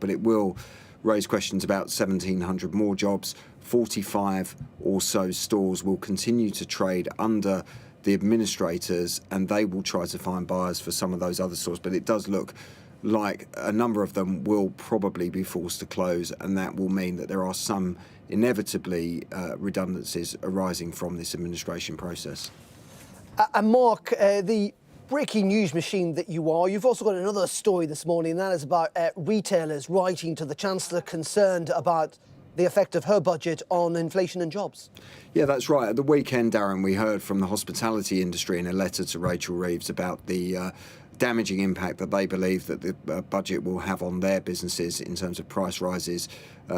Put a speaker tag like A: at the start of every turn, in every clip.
A: but it will raise questions about 1,700 more jobs. 45 or so stores will continue to trade under the administrators, and they will try to find buyers for some of those other stores. But it does look like a number of them will probably be forced to close, and that will mean that there are some inevitably redundancies arising from this administration process.
B: And Mark, the breaking news machine that you are, you've also got another story this morning, and that is about retailers writing to the Chancellor concerned about the effect of her budget on inflation and jobs.
A: Yeah, that's right. At the weekend, Darren, we heard from the hospitality industry in a letter to Rachel Reeves about the damaging impact that they believe that the budget will have on their businesses in terms of price rises,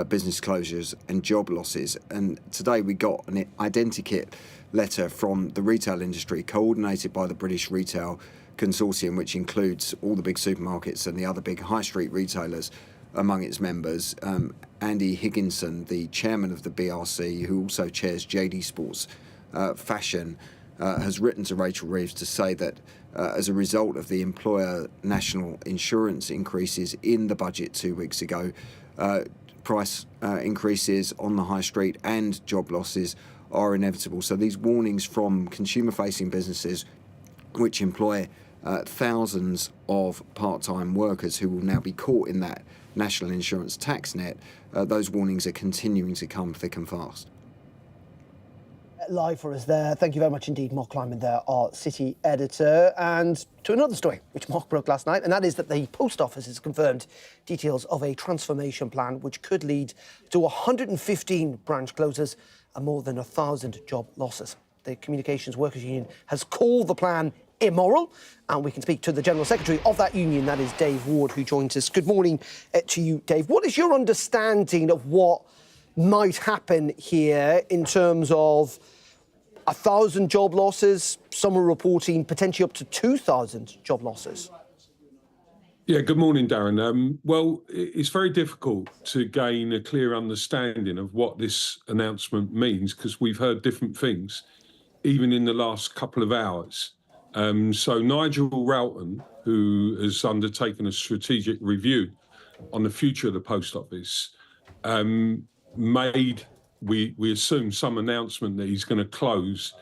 A: business closures and job losses. And today we got an identikit letter from the retail industry, coordinated by the British Retail Consortium, which includes all the big supermarkets and the other big high street retailers among its members. Andy Higginson, the chairman of the BRC, who also chairs JD Sports Fashion, has written to Rachel Reeves to say that as a result of the employer national insurance increases in the budget 2 weeks ago, price increases on the high street and job losses are inevitable. So these warnings from consumer-facing businesses, which employ thousands of part-time workers who will now be caught in that national insurance tax net, those warnings are continuing to come thick and fast.
B: Live for us there. Thank you very much indeed, Mark Lyman there, our city editor. And to another story, which Mark broke last night, and that is that the Post Office has confirmed details of a transformation plan which could lead to 115 branch closures and more than 1,000 job losses. The Communications Workers Union has called the plan immoral, and we can speak to the General Secretary of that union, that is Dave Ward, who joins us. Good morning to you, Dave. What is your understanding of what might happen here in terms of 1,000 job losses? Some are reporting potentially up to 2,000 job losses.
C: Yeah, good morning, Darren. Well, it's very difficult to gain a clear understanding of what this announcement means, because we've heard different things, even in the last couple of hours. So Nigel Roughton, who has undertaken a strategic review on the future of the Post Office, made, we assume, some announcement that he's going to close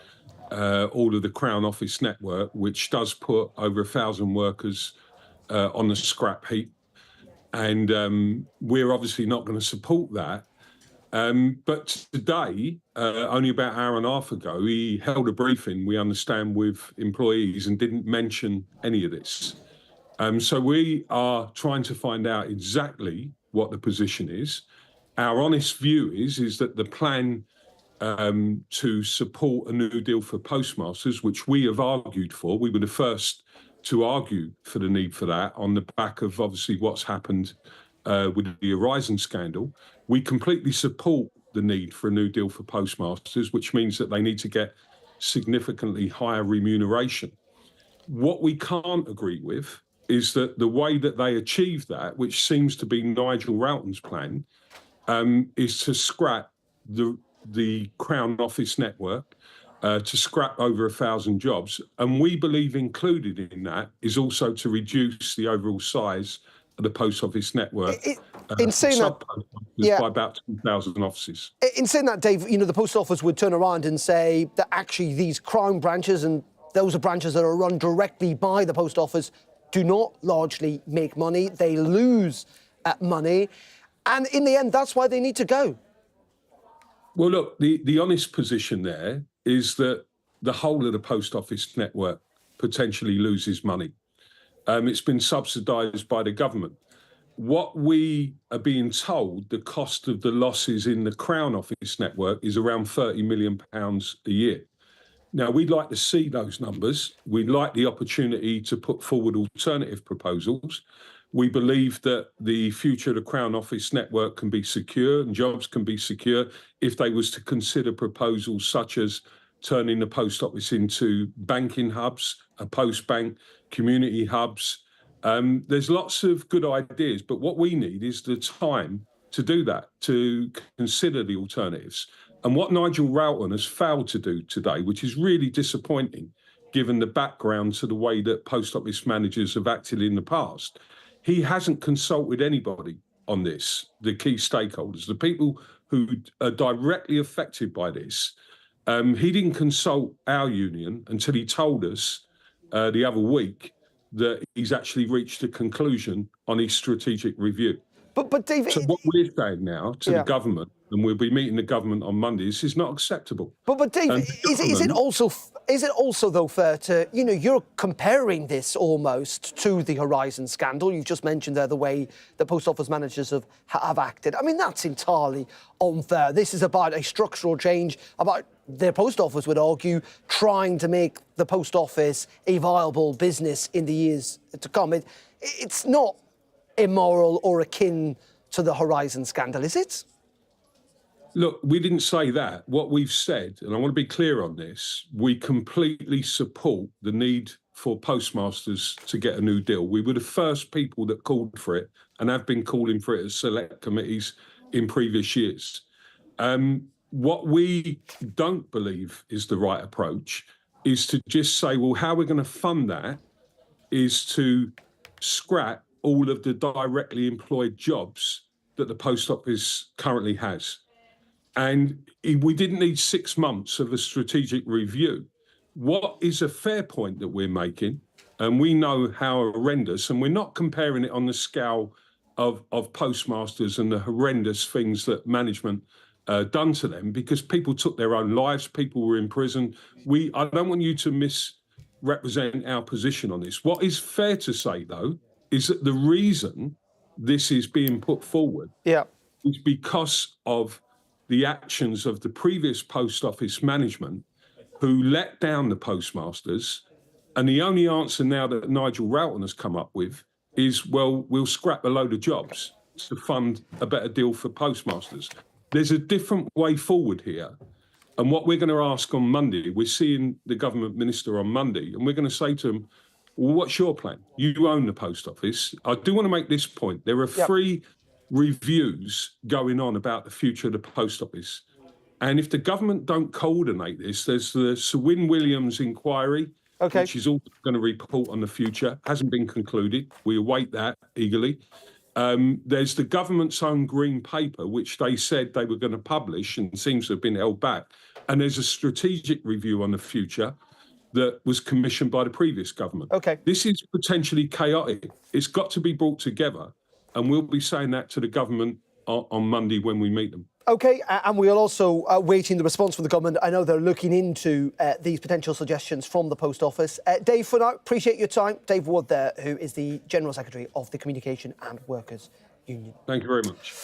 C: all of the Crown Office network, which does put over 1,000 workers on the scrap heap. And we're obviously not going to support that. But today, only about an hour and a half ago, he held a briefing, we understand, with employees and didn't mention any of this. So we are trying to find out exactly what the position is. Our honest view is that the plan to support a new deal for postmasters, which we have argued for, we were the first to argue for the need for that on the back of obviously what's happened with the Horizon scandal. We completely support the need for a new deal for postmasters, which means that they need to get significantly higher remuneration. What we can't agree with is that the way that they achieve that, which seems to be Nigel Roughton's plan, is to scrap the Crown Office network, to scrap over 1,000 jobs. And we believe included in that is also to reduce the overall size of the Post Office network
B: in saying that,
C: by about 2,000 offices.
B: In saying that, Dave, you know, the Post Office would turn around and say that actually these Crown branches, and those are branches that are run directly by the Post Office, do not largely make money. They lose money. And in the end, that's why they need to go.
C: Well, look, the honest position there is that the whole of the Post Office network potentially loses money. It's been subsidised by the government. What we are being told, the cost of the losses in the Crown Office network is around £30 million a year. Now, we'd like to see those numbers. We'd like the opportunity to put forward alternative proposals. We believe that the future of the Crown Office network can be secure and jobs can be secure if they was to consider proposals such as turning the Post Office into banking hubs, a post bank, community hubs. There's lots of good ideas, but what we need is the time to do that, to consider the alternatives. And what Nigel Roughton has failed to do today, which is really disappointing, given the background to the way that Post Office managers have acted in the past, he hasn't consulted anybody on this, the key stakeholders, the people who are directly affected by this. He didn't consult our union until he told us the other week that he's actually reached a conclusion on his strategic review.
B: But David,
C: So what we're saying now to the government, and we'll be meeting the government on Monday, this is not acceptable.
B: But David, is it also though fair to, you're comparing this almost to the Horizon scandal? You've just mentioned there the way the post office managers have acted. I mean, that's entirely unfair. This is about a structural change, about the post office would argue trying to make the post office a viable business in the years to come. It's not immoral or akin to the Horizon scandal, is it?
C: Look, we didn't say that. What we've said, and I want to be clear on this, we completely support the need for postmasters to get a new deal. We were the first people that called for it and have been calling for it as select committees in previous years. What we don't believe is the right approach is to just say, well, how we're going to fund that is to scrap all of the directly employed jobs that the post office currently has. And we didn't need 6 months of a strategic review. What is a fair point that we're making, and we know how horrendous, and we're not comparing it on the scale of postmasters and the horrendous things that management done to them, because people took their own lives, people were in prison. I don't want you to misrepresent our position on this. What is fair to say, though, is that the reason this is being put forward is because of the actions of the previous post office management who let down the postmasters. And the only answer now that Nigel Roughton has come up with is, well, we'll scrap a load of jobs to fund a better deal for postmasters. There's a different way forward here. And what we're going to ask on Monday, we're seeing the government minister on Monday, and we're going to say to him, well, what's your plan? You own the post office. I do want to make this point. There are 3 reviews going on about the future of the post office. And if the government don't coordinate this, there's the Sir Win Williams inquiry, which is also going to report on the future, hasn't been concluded. We await that eagerly. There's the government's own green paper, which they said they were going to publish and seems to have been held back. And there's a strategic review on the future that was commissioned by the previous government. This is potentially chaotic. It's got to be brought together. And we'll be saying that to the government on Monday when we meet them.
B: And we're also waiting the response from the government. I know they're looking into these potential suggestions from the Post Office. Dave, for now, appreciate your time. Dave Wood there, who is the General Secretary of the Communication and Workers Union.
C: Thank you very much.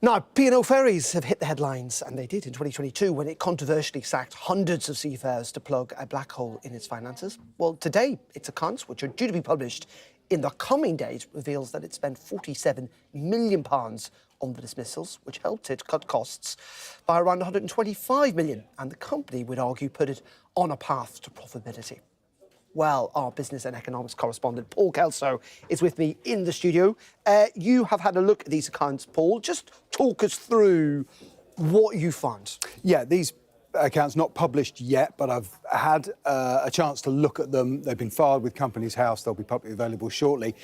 B: Now, P&O Ferries have hit the headlines, and they did in 2022 when it controversially sacked hundreds of seafarers to plug a black hole in its finances. Well, today, its accounts, which are due to be published in the coming days, reveals that it spent £47 million on the dismissals, which helped it cut costs by around £125 million, and the company would argue put it on a path to profitability. Well, our business and economics correspondent, Paul Kelso, is with me in the studio. You have had a look at these accounts, Paul. Just talk us through what you found.
D: Yeah, these accounts not published yet, but I've had a chance to look at them. They've been filed with Companies House. They'll be publicly available shortly.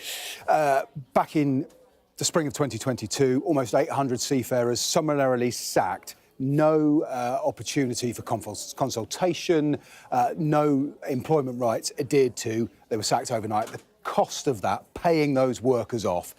D: Back in the spring of 2022, almost 800 seafarers summarily sacked. No opportunity for consultation, no employment rights adhered to. They were sacked overnight. The cost of that, paying those workers off,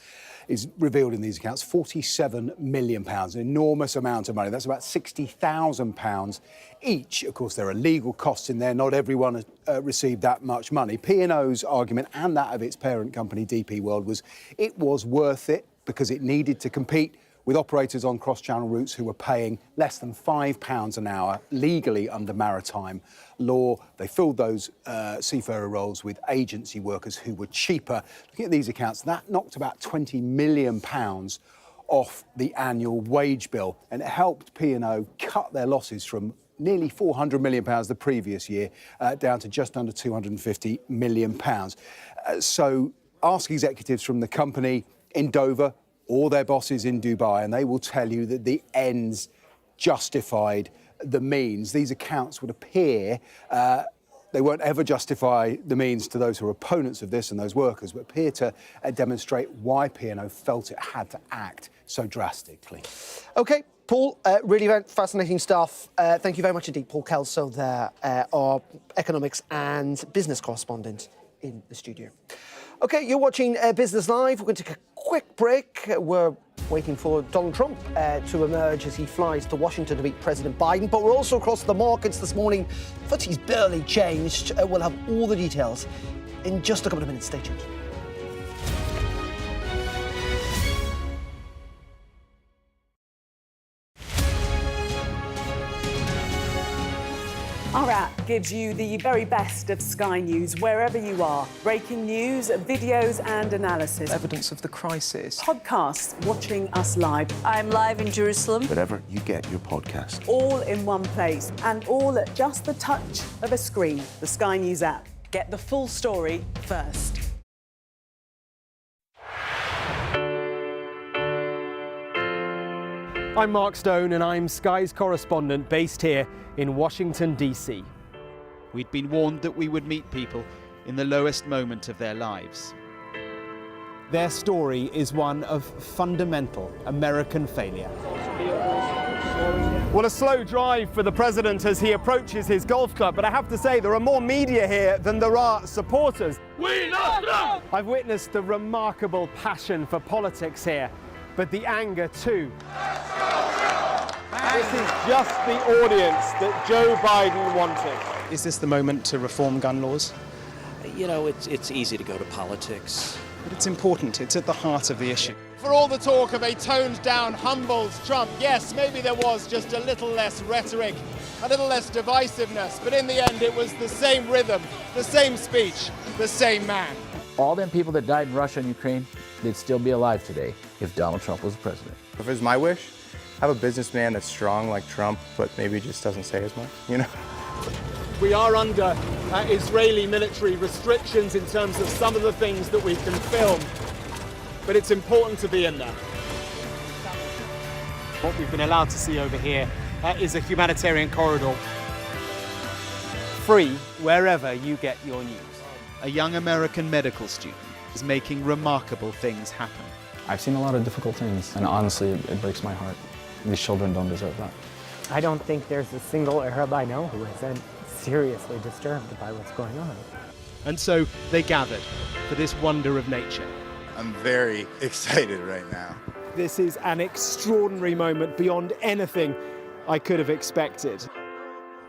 D: is revealed in these accounts, £47 million, an enormous amount of money. That's about £60,000 each. Of course, there are legal costs in there. Not everyone has received that much money. P&O's argument, and that of its parent company, DP World, was it was worth it because it needed to compete with operators on cross-channel routes who were paying less than £5 an hour legally under maritime law. They filled those seafarer roles with agency workers who were cheaper. Looking at these accounts, that knocked about £20 million off the annual wage bill, and it helped P&O cut their losses from nearly £400 million the previous year down to just under £250 million. So ask executives from the company in Dover or their bosses in Dubai, and they will tell you that the ends justified the means. These accounts would appear, they They won't ever justify the means to those who are opponents of this and those workers, but appear to demonstrate why P&O felt it had to act so drastically.
B: OK, Paul, really fascinating stuff. Thank you very much indeed, Paul Kelso there, our economics and business correspondent in the studio. OK, you're watching Business Live. We're going to take a quick break. We're waiting for Donald Trump to emerge as he flies to Washington to meet President Biden. But we're also across the markets this morning. FTSE's barely changed. We'll have all the details in just a couple of minutes. Stay tuned.
E: Our app gives you the very best of Sky News wherever you are. Breaking news, videos and analysis.
F: Evidence of the crisis.
E: Podcasts watching us live.
G: I'm live in Jerusalem.
H: Wherever you get your podcast.
E: All in one place and all at just the touch of a screen. The Sky News app. Get the full story first.
I: I'm Mark Stone and I'm Sky's correspondent based here in Washington, D.C.
J: We'd been warned that we would meet people in the lowest moment of their lives.
I: Their story is one of fundamental American failure. Well, a slow drive for the president as he approaches his golf club, but I have to say there are more media here than there are supporters.
K: We love Trump!
I: I've witnessed the remarkable passion for politics here, but the anger too. This is just the audience that Joe Biden wanted.
F: Is this the moment to reform gun laws?
L: You know, it's easy to go to politics.
F: But it's important. It's at the heart of the issue.
M: For all the talk of a toned-down, humbled Trump, yes, maybe there was just a little less rhetoric, a little less divisiveness, but in the end it was the same rhythm, the same speech, the same man.
N: All them people that died in Russia and Ukraine, they'd still be alive today if Donald Trump was president.
O: If it was my wish, have a businessman that's strong like Trump, but maybe just doesn't say as much, you know?
I: We are under Israeli military restrictions in terms of some of the things that we can film, but it's important to be in there. What we've been allowed to see over here is a humanitarian corridor. Free wherever you get your news.
J: A young American medical student is making remarkable things happen.
P: I've seen a lot of difficult things, and honestly, it breaks my heart. These children don't deserve that.
Q: I don't think there's a single Arab I know who isn't seriously disturbed by what's going on.
I: And so they gathered for this wonder of nature.
R: I'm very excited right now.
I: This is an extraordinary moment beyond anything I could have expected.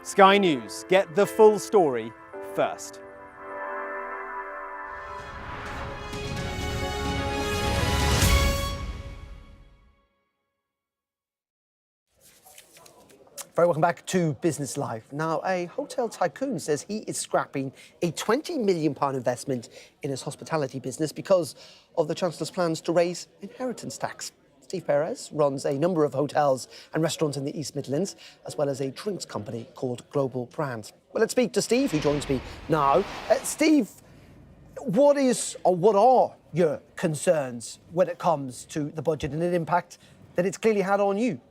I: Sky News, get the full story first.
B: Very welcome back to Business Live. Now, a hotel tycoon says he is scrapping a £20 million investment in his hospitality business because of the Chancellor's plans to raise inheritance tax. Steve Perez runs a number of hotels and restaurants in the East Midlands, as well as a drinks company called Global Brand. Well, let's speak to Steve, who joins me now. Steve, what are your concerns when it comes to the budget and the impact that it's clearly had on you?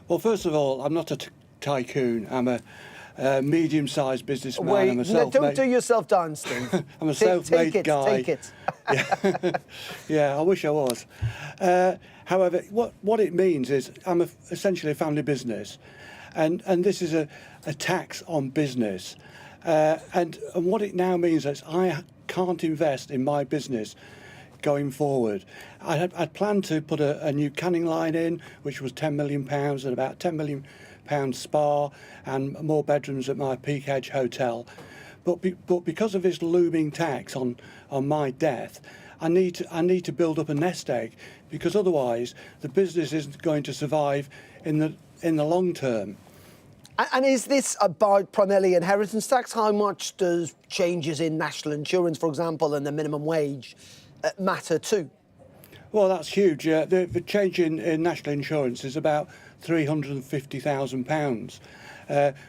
S: Well, first of all, I'm not a tycoon. I'm a medium-sized businessman.
B: Wait,
S: I'm a self-made...
B: don't do yourself down, Steve.
S: I'm a self-made guy.
B: Take it.
S: Yeah. Yeah, I wish I was. However, what it means is I'm essentially a family business, and this is a tax on business. And what it now means is I can't invest in my business going forward. I'd planned to put a new canning line in, which was £10 million, and about £10 million spa and more bedrooms at my Peak Edge hotel. But because of this looming tax on my death, I need to build up a nest egg, because otherwise the business isn't going to survive in the long term.
B: And is this about primarily inheritance tax? How much does changes in national insurance, for example, and the minimum wage matter too?
S: Well, that's huge. The change in national insurance is about £350,000,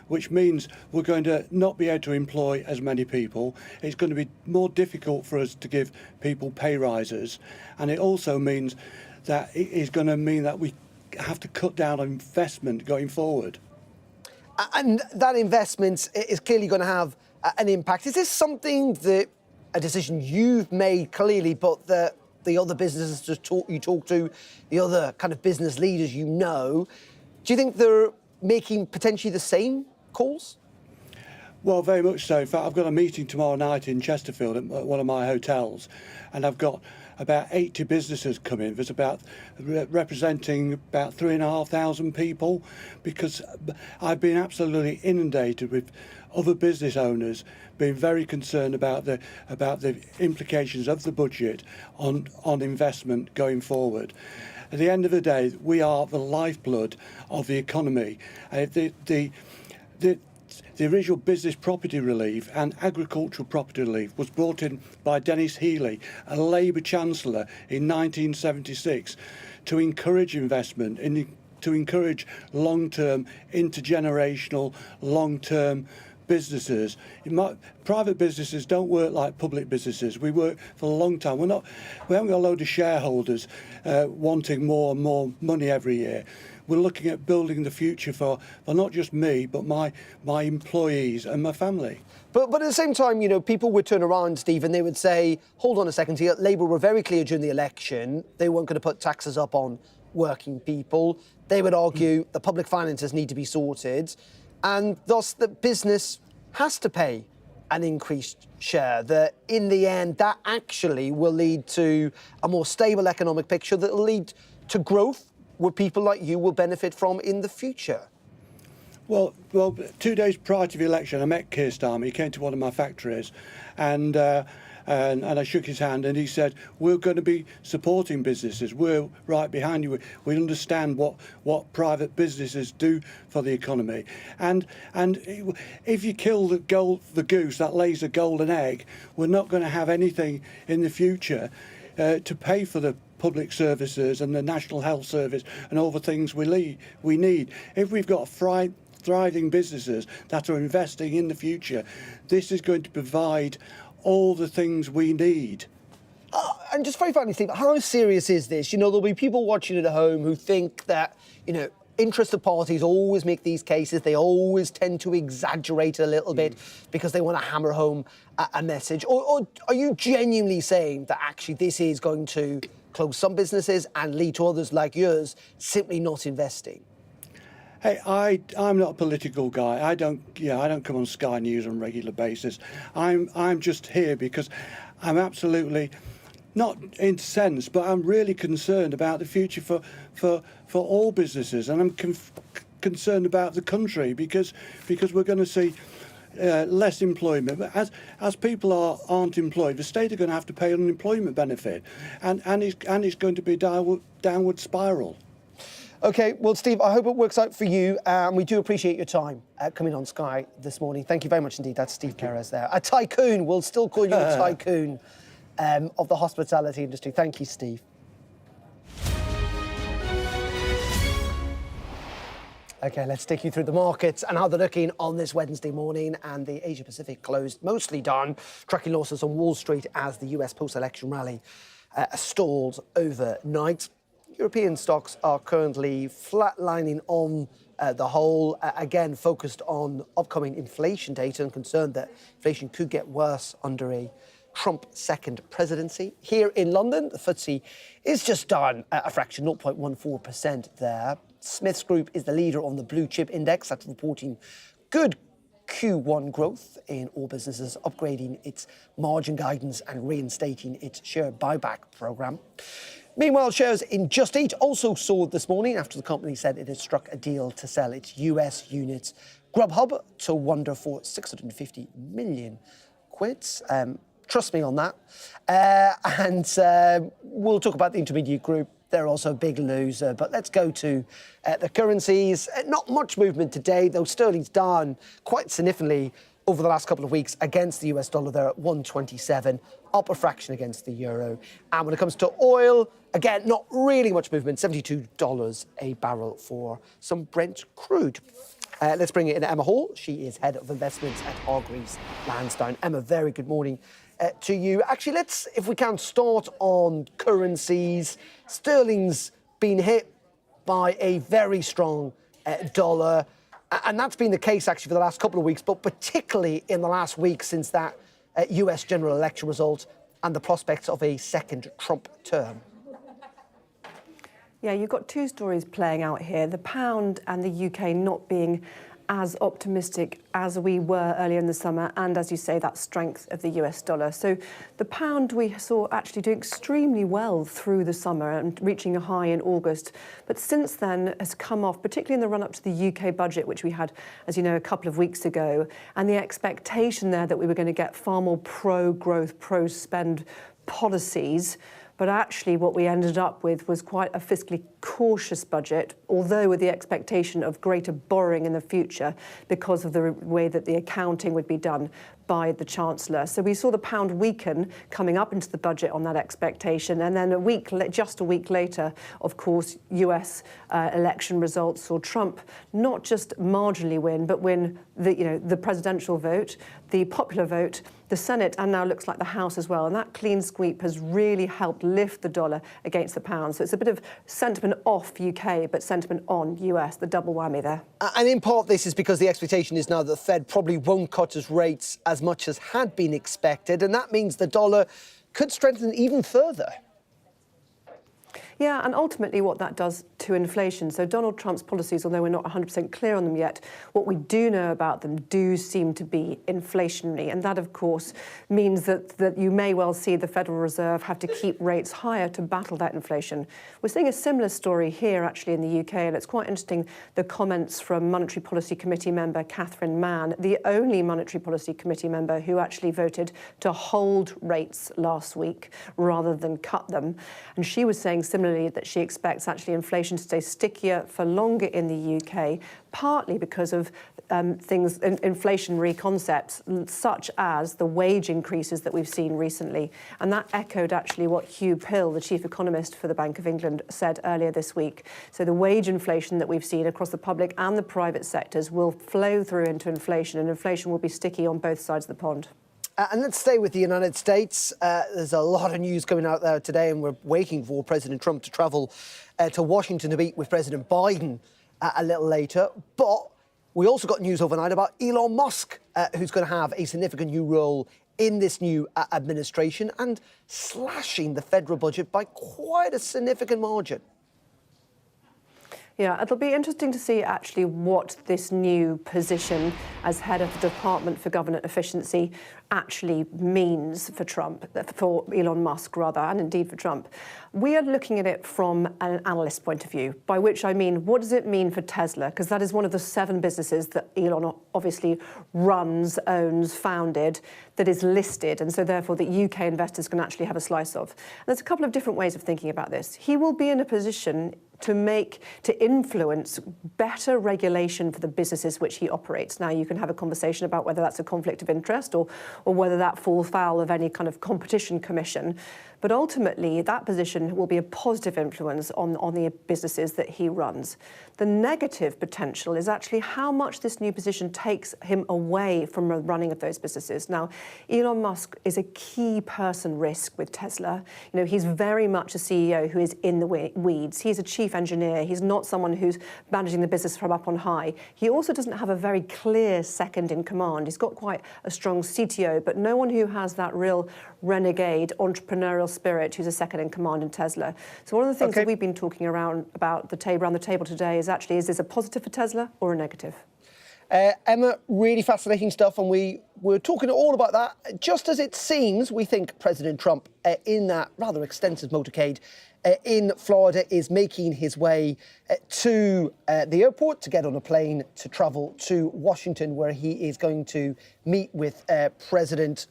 S: which means we're going to not be able to employ as many people. It's going to be more difficult for us to give people pay rises, and it also means that it is going to mean that we have to cut down on investment going forward.
B: And that investment is clearly going to have an impact. Is this something that, a decision you've made clearly, but that the other businesses you talk to, the other kind of business leaders you know, do you think they're making potentially the same calls?
S: Well, very much so. In fact, I've got a meeting tomorrow night in Chesterfield at one of my hotels, and I've got about 80 businesses coming. There's about representing about 3,500 people, because I've been absolutely inundated with other business owners being very concerned about the implications of the budget on investment going forward. At the end of the day, we are the lifeblood of the economy. The original business property relief and agricultural property relief was brought in by Dennis Healey, a Labour Chancellor, in 1976 to encourage investment, to encourage long-term, intergenerational, long-term businesses. Private businesses don't work like public businesses. We work for a long time. We haven't got a load of shareholders wanting more and more money every year. We're looking at building the future for not just me, but my employees and my family.
B: But at the same time, you know, people would turn around, Steve, and they would say, hold on a second here, Labour were very clear during the election, they weren't going to put taxes up on working people. They would argue the public finances need to be sorted, and thus the business has to pay an increased share, that in the end that actually will lead to a more stable economic picture that will lead to growth where people like you will benefit from in the future.
S: Well, 2 days prior to the election, I met Keir Starmer. He came to one of my factories, and I shook his hand, and he said, "We're going to be supporting businesses. We're right behind you. We understand what private businesses do for the economy, and if you kill the goose that lays the golden egg, we're not going to have anything in the future to pay for the public services and the National Health Service and all the things we need. If we've got thriving businesses that are investing in the future, this is going to provide all the things we need."
B: And just very finally, Steve, how serious is this? You know, there'll be people watching at home who think that, you know, interested parties always make these cases. They always tend to exaggerate a little bit because they want to hammer home a message. Or are you genuinely saying that actually this is going to close some businesses and lead to others like yours simply not investing?
S: Hey, I'm not a political guy. I don't come on Sky News on a regular basis. I'm just here because I'm absolutely not incensed, but I'm really concerned about the future for all businesses, and I'm concerned about the country because we're going to see less employment. But as people aren't employed, the state are going to have to pay an unemployment benefit, and it's going to be a downward spiral.
B: OK, well, Steve, I hope it works out for you. We do appreciate your time coming on Sky this morning. Thank you very much indeed. That's Steve Perez there. A tycoon. We'll still call you a tycoon of the hospitality industry. Thank you, Steve. OK, let's take you through the markets and how they're looking on this Wednesday morning. And the Asia Pacific closed mostly down, tracking losses on Wall Street as the US post-election rally stalled overnight. European stocks are currently flatlining on the whole, again focused on upcoming inflation data and concerned that inflation could get worse under a Trump second presidency. Here in London, the FTSE is just down a fraction, 0.14% there. Smiths Group is the leader on the blue chip index. That's reporting good Q1 growth in all businesses, upgrading its margin guidance and reinstating its share buyback programme. Meanwhile, shares in Just Eat also soared this morning after the company said it had struck a deal to sell its US units Grubhub to Wonder for 650 million quid. Trust me on that. And we'll talk about the Intermediate Group. They're also a big loser. But let's go to the currencies. Not much movement today, though sterling's down quite significantly over the last couple of weeks against the US dollar. They're at 127, up a fraction against the euro. And when it comes to oil, again, not really much movement, $72 a barrel for some Brent crude. Let's bring it in Emma Hall. She is head of investments at Hargreaves Lansdown. Emma, very good morning to you. Actually, let's, if we can, start on currencies. Sterling's been hit by a very strong dollar. And that's been the case, actually, for the last couple of weeks, but particularly in the last week since that US general election result and the prospects of a second Trump term.
G: Yeah, you've got two stories playing out here. The pound and the UK not being as optimistic as we were earlier in the summer, and as you say, that strength of the US dollar. So the pound we saw actually doing extremely well through the summer and reaching a high in August, but since then has come off, particularly in the run-up to the UK budget, which we had, as you know, a couple of weeks ago, and the expectation there that we were going to get far more pro-growth, pro-spend policies. But actually what we ended up with was quite a fiscally cautious budget, although with the expectation of greater borrowing in the future because of the way that the accounting would be done by the Chancellor. So we saw the pound weaken coming up into the budget on that expectation. And then just a week later, of course, US election results saw Trump not just marginally win, but win the presidential vote, the popular vote, the Senate, and now looks like the House as well. And that clean sweep has really helped lift the dollar against the pound. So it's a bit of sentiment off UK, but sentiment on US, the double whammy there.
B: And in part, this is because the expectation is now that the Fed probably won't cut its rates as much as had been expected. And that means the dollar could strengthen even further.
G: Yeah, and ultimately what that does to inflation. So Donald Trump's policies, although we're not 100% clear on them yet, what we do know about them do seem to be inflationary. And that, of course, means that you may well see the Federal Reserve have to keep rates higher to battle that inflation. We're seeing a similar story here, actually, in the UK, and it's quite interesting, the comments from Monetary Policy Committee member Catherine Mann, the only Monetary Policy Committee member who actually voted to hold rates last week rather than cut them. And she was saying similarly that she expects actually inflation to stay stickier for longer in the UK, partly because of inflationary concepts such as the wage increases that we've seen recently. And that echoed actually what Hugh Pill, the chief economist for the Bank of England, said earlier this week. So the wage inflation that we've seen across the public and the private sectors will flow through into inflation, and inflation will be sticky on both sides of the pond.
B: And let's stay with the United States. There's a lot of news coming out there today, and we're waiting for President Trump to travel to Washington to meet with President Biden a little later. But we also got news overnight about Elon Musk, who's going to have a significant new role in this new administration and slashing the federal budget by quite a significant margin.
G: Yeah, it'll be interesting to see actually what this new position as head of the Department for Government Efficiency actually means for Trump, for Elon Musk rather, and indeed for Trump. We are looking at it from an analyst point of view, by which I mean, what does it mean for Tesla? Because that is one of the 7 businesses that Elon obviously runs, owns, founded, that is listed, and so therefore the UK investors can actually have a slice of. And there's a couple of different ways of thinking about this. He will be in a position to influence better regulation for the businesses which he operates. Now, you can have a conversation about whether that's a conflict of interest or whether that falls foul of any kind of competition commission. But ultimately, that position will be a positive influence on the businesses that he runs. The negative potential is actually how much this new position takes him away from the running of those businesses. Now, Elon Musk is a key person risk with Tesla. You know, he's very much a CEO who is in the weeds. He's a chief engineer. He's not someone who's managing the business from up on high. He also doesn't have a very clear second in command. He's got quite a strong CTO, but no one who has that real renegade entrepreneurial spirit who's a second in command in Tesla. So one of the things that we've been talking around the table today is actually, is this a positive for Tesla or a negative?
B: Emma, really fascinating stuff, and we're talking all about that. Just as it seems, we think President Trump, in that rather extensive motorcade in Florida, is making his way to the airport to get on a plane to travel to Washington, where he is going to meet with President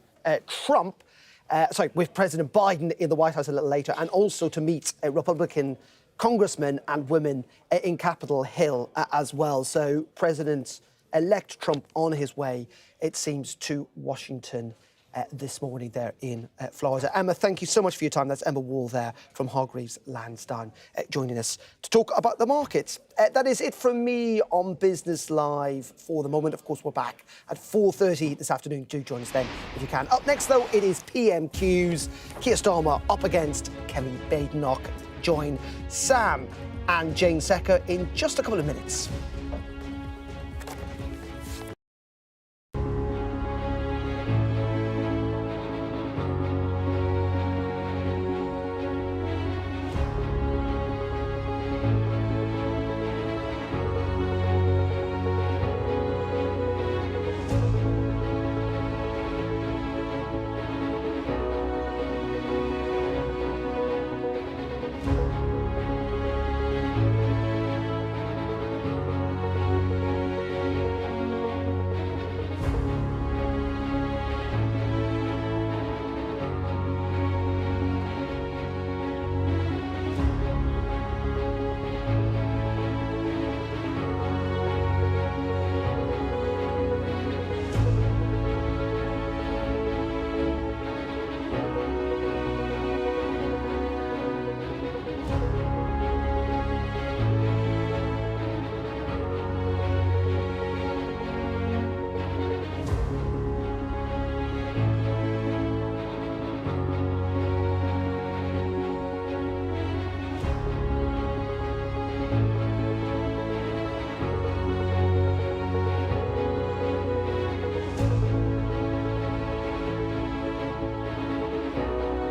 B: with President Biden in the White House a little later, and also to meet Republican congressmen and women in Capitol Hill as well. So President-elect Trump on his way, it seems, to Washington this morning there in Florida. Emma, thank you so much for your time. That's Emma Wall there from Hargreaves Lansdowne joining us to talk about the markets. That is it from me on Business Live for the moment. Of course, we're back at 4:30 this afternoon. Do join us then if you can. Up next, though, it is PMQs. Keir Starmer up against Kevin Badenoch. Join Sam and Jane Secker in just a couple of minutes.